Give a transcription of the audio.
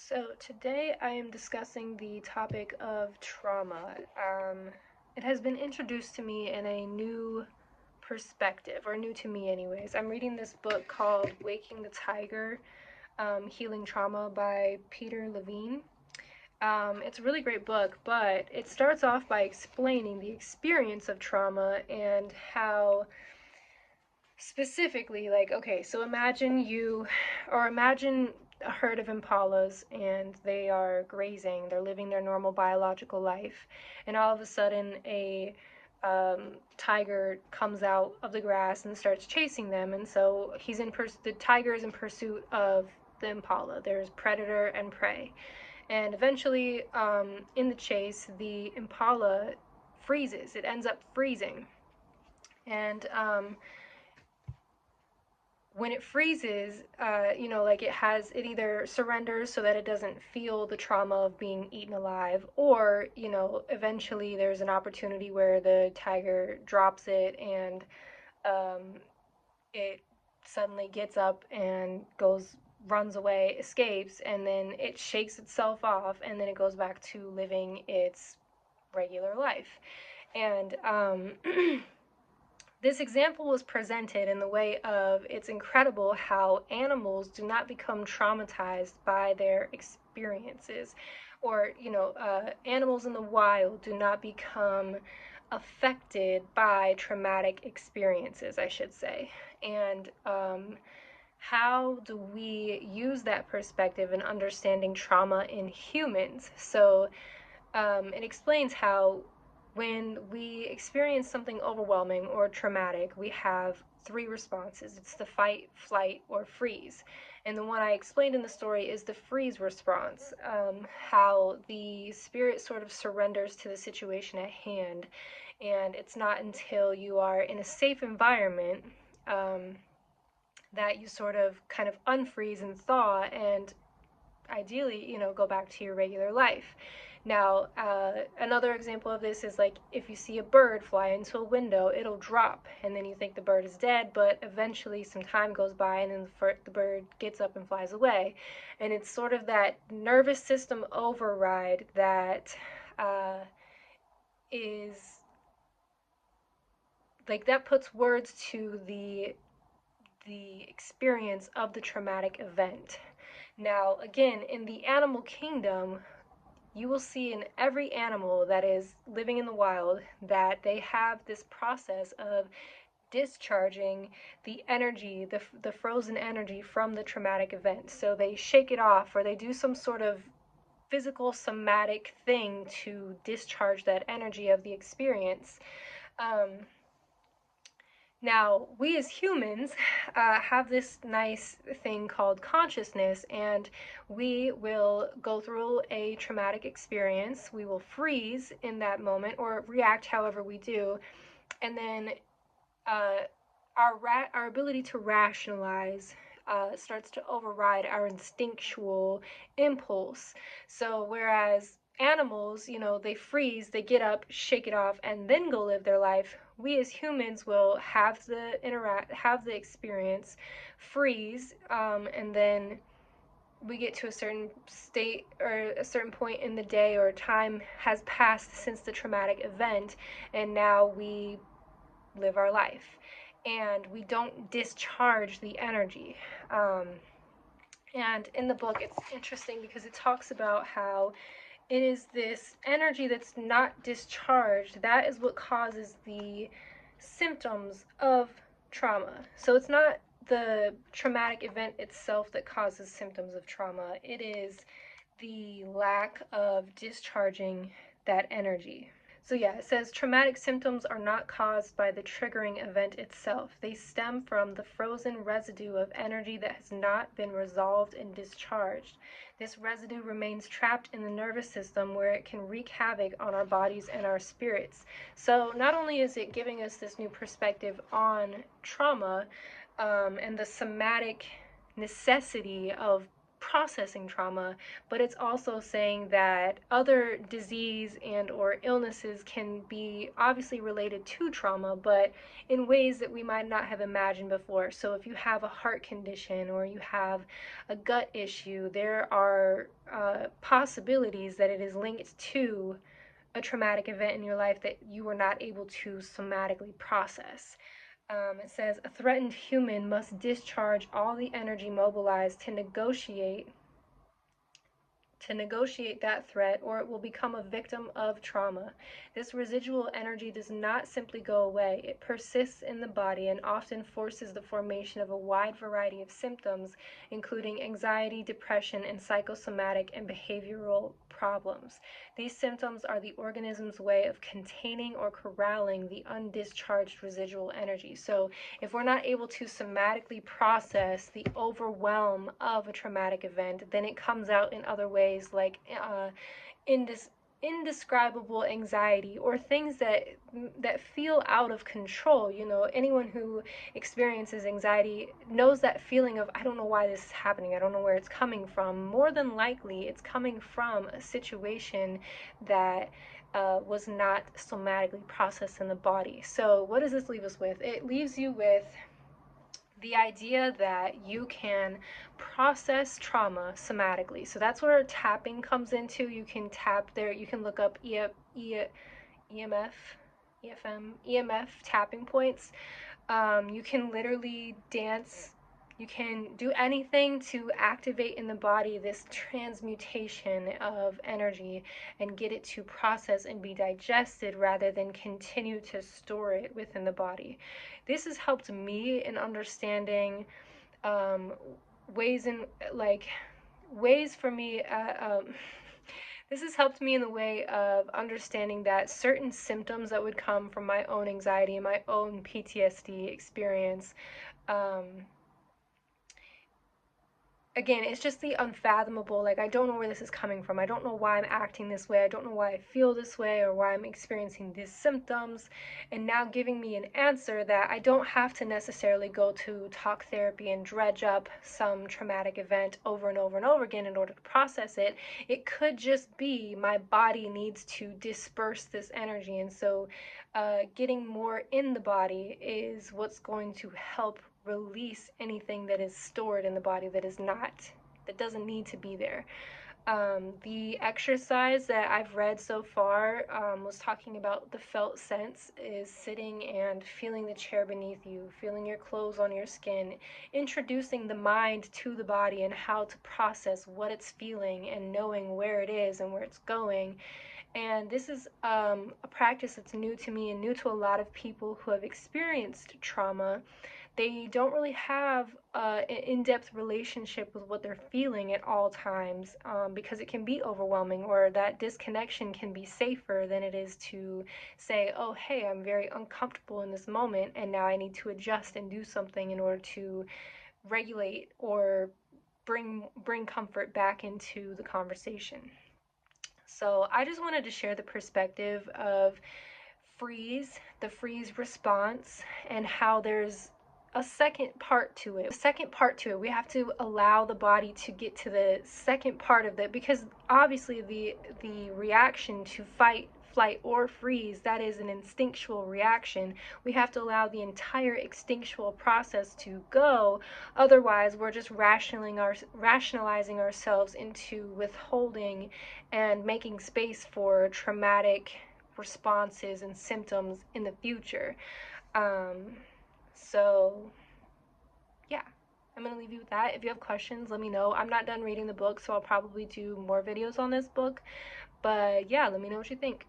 So today I am discussing the topic of trauma. It has been introduced to me in a new perspective, or new to me, anyways. I'm reading this book called Waking the Tiger, Healing Trauma by Peter Levine. It's a really great book, but it starts off by explaining the experience of trauma and how specifically, like, okay, so imagine a herd of impalas and they are grazing, they're living their normal biological life, and all of a sudden tiger comes out of the grass and starts chasing them, and so the tiger is in pursuit of the impala. There's predator and prey, and eventually, in the chase, the impala freezes. It ends up freezing, and when it freezes, like it either surrenders so that it doesn't feel the trauma of being eaten alive, or, eventually there's an opportunity where the tiger drops it and it suddenly gets up and runs away, escapes, and then it shakes itself off and then it goes back to living its regular life. And this example was presented in the way of it's incredible how animals do not become traumatized by their experiences, or, animals in the wild do not become affected by traumatic experiences, I should say. And how do we use that perspective in understanding trauma in humans? So it explains how when we experience something overwhelming or traumatic, we have three responses. It's the fight, flight, or freeze. And the one I explained in the story is the freeze response, how the spirit sort of surrenders to the situation at hand. And it's not until you are in a safe environment that you sort of kind of unfreeze and thaw and ideally, go back to your regular life. Now, another example of this is like if you see a bird fly into a window, it'll drop, and then you think the bird is dead, but eventually some time goes by, and then the bird gets up and flies away. And it's sort of that nervous system override that is like that puts words to the experience of the traumatic event. Now, again, in the animal kingdom, you will see in every animal that is living in the wild that they have this process of discharging the energy, the frozen energy from the traumatic event. So they shake it off, or they do some sort of physical somatic thing to discharge that energy of the experience. Now, we as humans have this nice thing called consciousness, and we will go through a traumatic experience. We will freeze in that moment or react however we do, and then uh, our ability to rationalize starts to override our instinctual impulse. So, whereas animals, they freeze, they get up, shake it off, and then go live their life. We as humans will have the experience, freeze, and then we get to a certain state or a certain point in the day or time has passed since the traumatic event, and now we live our life. And we don't discharge the energy. And in the book, it's interesting because it talks about how it is this energy that's not discharged that is what causes the symptoms of trauma. So it's not the traumatic event itself that causes symptoms of trauma, it is the lack of discharging that energy. So yeah, it says traumatic symptoms are not caused by the triggering event itself. They stem from the frozen residue of energy that has not been resolved and discharged. This residue remains trapped in the nervous system where it can wreak havoc on our bodies and our spirits. So not only is it giving us this new perspective on trauma and the somatic necessity of processing trauma, but it's also saying that other disease and or illnesses can be obviously related to trauma, but in ways that we might not have imagined before. So if you have a heart condition or you have a gut issue, there are possibilities that it is linked to a traumatic event in your life that you were not able to somatically process. It says a threatened human must discharge all the energy mobilized to negotiate that threat, or it will become a victim of trauma. This residual energy does not simply go away. It persists in the body and often forces the formation of a wide variety of symptoms, including anxiety, depression, and psychosomatic and behavioral problems. These symptoms are the organism's way of containing or corralling the undischarged residual energy. So if we're not able to somatically process the overwhelm of a traumatic event, then it comes out in other ways, like indescribable anxiety or things that feel out of control. You know, anyone who experiences anxiety knows that feeling of, I don't know why this is happening, I don't know where it's coming from. More than likely it's coming from a situation that was not somatically processed in the body. So what does this leave us with? It leaves you with the idea that you can process trauma somatically. So that's where tapping comes into. You can tap there, you can look up EMF, EMF tapping points. You can literally dance, you can do anything to activate in the body this transmutation of energy and get it to process and be digested rather than continue to store it within the body. This has helped me in understanding ways in like ways for me this has helped me in the way of understanding that certain symptoms that would come from my own anxiety and my own PTSD experience, again, it's just the unfathomable. Like, I don't know where this is coming from. I don't know why I'm acting this way. I don't know why I feel this way or why I'm experiencing these symptoms. And now giving me an answer that I don't have to necessarily go to talk therapy and dredge up some traumatic event over and over and over again in order to process it. It could just be my body needs to disperse this energy. And so getting more in the body is what's going to help release anything that is stored in the body that doesn't need to be there. The exercise that I've read so far was talking about the felt sense, is sitting and feeling the chair beneath you, feeling your clothes on your skin, introducing the mind to the body and how to process what it's feeling and knowing where it is and where it's going. And this is a practice that's new to me and new to a lot of people who have experienced trauma. They don't really have an in-depth relationship with what they're feeling at all times, because it can be overwhelming, or that disconnection can be safer than it is to say, oh, hey, I'm very uncomfortable in this moment, and now I need to adjust and do something in order to regulate or bring comfort back into the conversation. So I just wanted to share the perspective of the freeze response, and how there's a second part to it. The second part to it, we have to allow the body to get to the second part of that, because obviously the reaction to fight, flight, or freeze, that is an instinctual reaction. We have to allow the entire instinctual process to go. Otherwise, we're just rationalizing ourselves into withholding and making space for traumatic responses and symptoms in the future. So yeah, I'm gonna leave you with that. If you have questions, let me know. I'm not done reading the book, so I'll probably do more videos on this book, but yeah, let me know what you think.